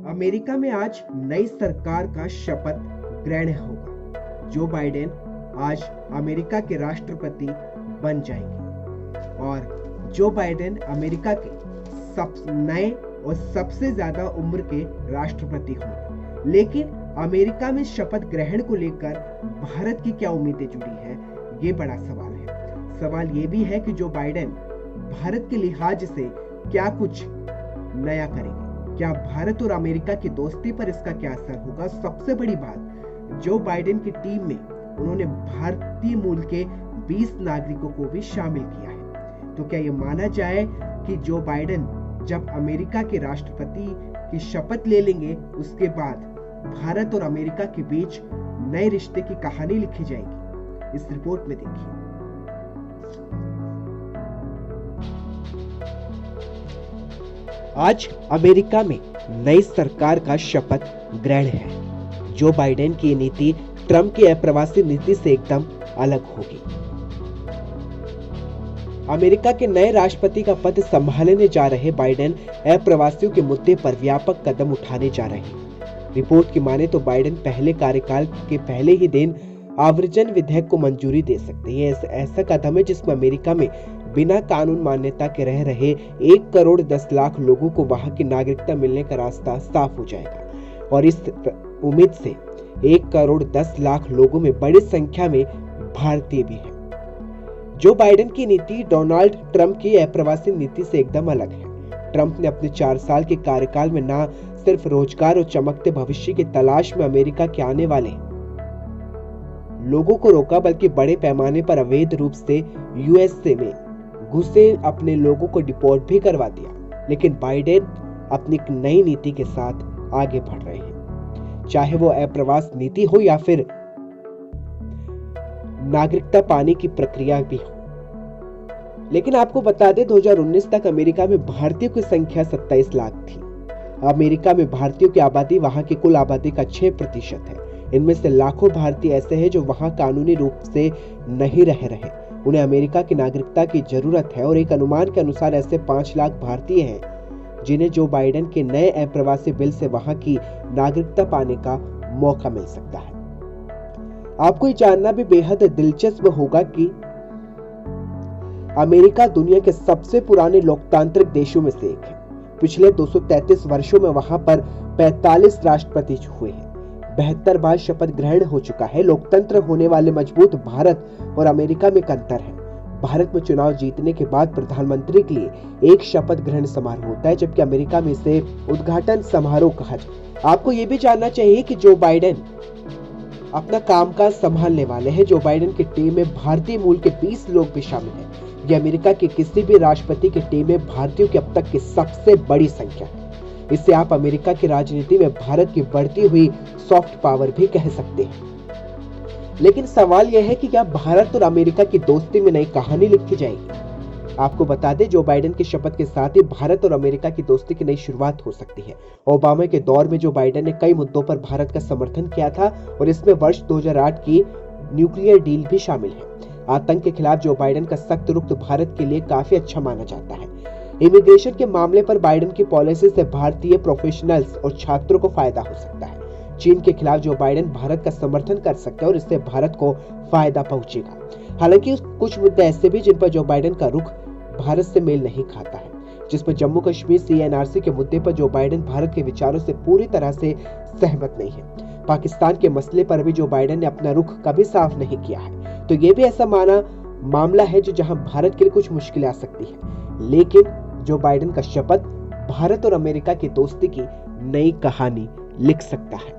America में आज नई सरकार का शपथ ग्रहण होगा। जो बाइडेन आज अमेरिका के राष्ट्रपति बन जाएंगे और जो बाइडेन अमेरिका के नए और सबसे ज्यादा उम्र के राष्ट्रपति होंगे। लेकिन अमेरिका में शपथ ग्रहण को लेकर भारत की क्या उम्मीदें जुड़ी हैं, ये बड़ा सवाल है। सवाल ये भी है कि जो बाइडेन भारत के लिहाज से क्या कुछ नया करेंगे, क्या भारत और अमेरिका की दोस्ती पर इसका क्या असर होगा। सबसे बड़ी बात, जो बाइडेन की टीम में उन्होंने भारतीय मूल के 20 नागरिकों को भी शामिल किया है। तो क्या ये माना जाए कि जो बाइडेन जब अमेरिका के राष्ट्रपति की शपथ ले लेंगे, उसके बाद भारत और अमेरिका के बीच नए रिश्ते की कहानी लिखी जाएगी? इस रिपोर्ट में देखिए। आज अमेरिका में नई सरकार का शपथ ग्रहण है। जो बाइडेन की नीति ट्रंप की अप्रवासी नीति से एकदम अलग होगी। अमेरिका के नए राष्ट्रपति का पद संभालने जा रहे बाइडेन अप्रवासियों के मुद्दे पर व्यापक कदम उठाने जा रहे हैं। रिपोर्ट की माने तो बाइडेन पहले कार्यकाल के पहले ही दिन आव्रजन विधेयक को मंजूरी दे सकते हैं। ऐसा कदम है जिसमें अमेरिका में बिना कानून मान्यता के रह रहे 1 करोड़ 10 लाख लोगों को वहां की नागरिकता मिलने का रास्ता साफ हो जाएगा। और इस उम्मीद से 1 करोड़ 10 लाख लोगों में बड़ी संख्या में भारतीय भी हैं। जो बाइडेन की नीति डोनाल्ड ट्रंप की अप्रवासी नीति से एकदम अलग है। ट्रंप ने अपने 4 साल के कार्यकाल में न सिर्फ रोजगार और चमकते भविष्य की तलाश में अमेरिका के आने वाले लोगों को रोका, बल्कि बड़े पैमाने पर अवैध रूप से यूएसए में घुसे अपने लोगों को डिपोर्ट भी करवा दिया। लेकिन बाइडेन अपनी एक नई नीति के साथ आगे बढ़ रहे हैं, चाहे वो अप्रवास नीति हो या फिर नागरिकता पाने की प्रक्रिया भी हो। लेकिन आपको बता दें, 2019 तक अमेरिका में भारतीयों की संख्या 27 लाख थी। अमेरिका में भारतीयों की आबादी वहां की कुल आबादी का 6% है। इनमें से लाखों भारतीय ऐसे हैं जो वहां कानूनी रूप से नहीं रह रहे, उन्हें अमेरिका की नागरिकता की जरूरत है। और एक अनुमान के अनुसार ऐसे 5 लाख भारतीय हैं जिन्हें जो बाइडेन के नए अप्रवासी बिल से वहां की नागरिकता पाने का मौका मिल सकता है। आपको ये जानना भी बेहद दिलचस्प होगा कि अमेरिका दुनिया के सबसे पुराने लोकतांत्रिक देशों में से एक है। पिछले 233 वर्षों में वहां पर 45 राष्ट्रपति हुए हैं। 72 बार शपथ ग्रहण हो चुका है। लोकतंत्र होने वाले मजबूत भारत और अमेरिका में अंतर है। भारत में चुनाव जीतने के बाद प्रधानमंत्री के लिए एक शपथ ग्रहण समारोह होता है, जबकि अमेरिका में इसे उद्घाटन समारोह कहा जाता है। आपको यह भी जानना चाहिए कि जो बाइडेन अपना कामकाज संभालने वाले हैं, जो बाइडेन की टीम में भारतीय मूल के 20 लोग भी शामिल हैं। ये अमेरिका के किसी भी राष्ट्रपति की टीम में भारतीयों की अब तक की सबसे बड़ी संख्या है। इससे आप अमेरिका की राजनीति में भारत की बढ़ती हुई सॉफ्ट पावर भी कह सकते हैं। लेकिन सवाल यह है कि क्या भारत और अमेरिका की दोस्ती में नई कहानी लिखी जाएगी? आपको बता दें, जो बाइडेन की शपथ के साथ ही भारत और अमेरिका की दोस्ती की नई शुरुआत हो सकती है। ओबामा के दौर में जो बाइडेन ने कई मुद्दों पर भारत का समर्थन किया था और इसमें वर्ष 2008 की न्यूक्लियर डील भी शामिल है। आतंक के खिलाफ जो बाइडेन का सख्त रुख तो भारत के लिए काफी अच्छा माना जाता है। इमिग्रेशन के मामले पर बाइडेन की पॉलिसी से भारतीय प्रोफेशनल्स और छात्रों को फायदा हो सकता है। चीन के खिलाफ जो बाइडेन भारत का समर्थन कर सकते हैं और इससे भारत को फायदा पहुंचेगा। हालांकि कुछ मुद्दे ऐसे भी जिन पर जो बाइडेन का रुख भारत से मेल नहीं खाता है, जिसमें जम्मू कश्मीर CNRC के मुद्दे पर जो बाइडेन भारत के विचारों से पूरी तरह से सहमत नहीं है। पाकिस्तान के मसले पर भी जो बाइडेन ने अपना रुख कभी साफ नहीं किया है। तो ये भी ऐसा मामला है जहां भारत के लिए कुछ मुश्किलें आ सकती है। लेकिन जो बाइडेन का शपथ भारत और अमेरिका की दोस्ती की नई कहानी लिख सकता है।